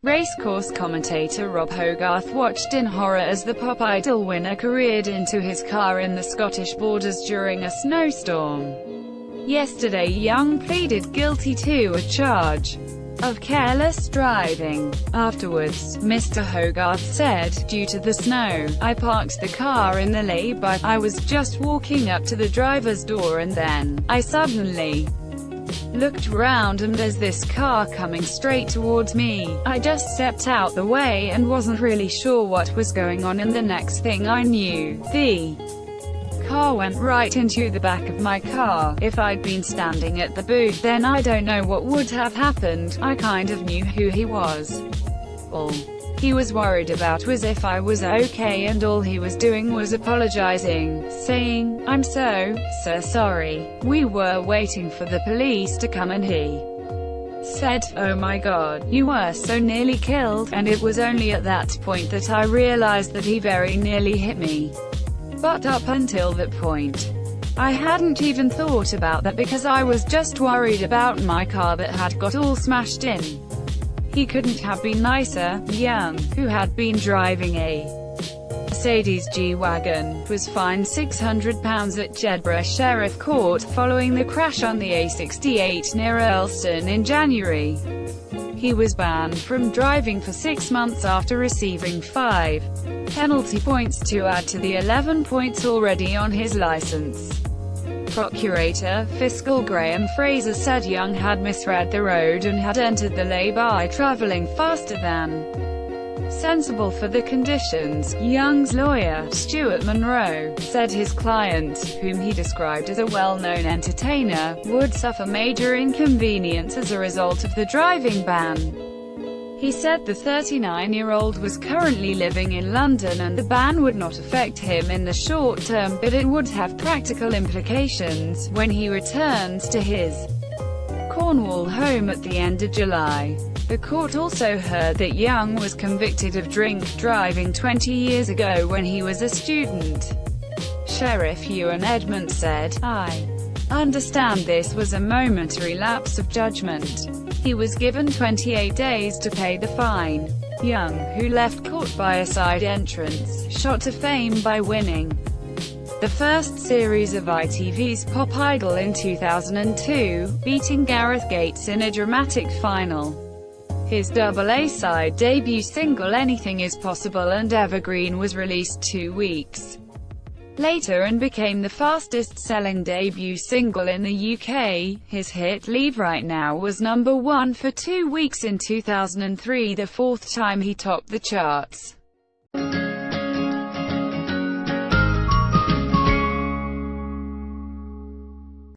Racecourse commentator Rob Hogarth watched in horror as the pop idol winner careered into his car in the Scottish borders during a snowstorm. Yesterday Young pleaded guilty to a charge of careless driving. Afterwards, Mr. Hogarth said, "Due to the snow, I parked the car in the lay-by. I was just walking up to the driver's door and then I suddenly looked round and there's this car coming straight towards me. I just stepped out the way and wasn't really sure what was going on, and the next thing I knew, the car went right into the back of my car. If I'd been standing at the boot, then I don't know what would have happened. I kind of knew who he was. All he was worried about was if I was okay, and all he was doing was apologizing, saying, 'I'm so sorry. We were waiting for the police to come,' and he said, 'Oh my God, you were so nearly killed,' and it was only at that point that I realized that he very nearly hit me. But up until that point, I hadn't even thought about that because I was just worried about my car that had got all smashed in.' He couldn't have been nicer." Young, who had been driving a Mercedes G-Wagon, was fined £600 at Jedburgh Sheriff Court following the crash on the A68 near Earlston in January. He was banned from driving for 6 months after receiving 5 penalty points to add to the 11 points already on his license. Procurator Fiscal Graham Fraser said Young had misread the road and had entered the lay-by travelling faster than sensible for the conditions. Young's lawyer, Stuart Monroe, said his client, whom he described as a well-known entertainer, would suffer major inconvenience as a result of the driving ban. He said the 39-year-old was currently living in London and the ban would not affect him in the short term, but it would have practical implications when he returns to his Cornwall home at the end of July. The court also heard that Young was convicted of drink driving 20 years ago when he was a student. Sheriff Ewan Edmund said, "I understand this was a momentary lapse of judgment." He was given 28 days to pay the fine. Young, who left court by a side entrance, shot to fame by winning the first series of ITV's Pop Idol in 2002, beating Gareth Gates in a dramatic final. His double A-side debut single Anything Is Possible and Evergreen was released 2 weeks later and became the fastest-selling debut single in the UK. His hit Leave Right Now was #1 for 2 weeks in 2003, the 4th time he topped the charts.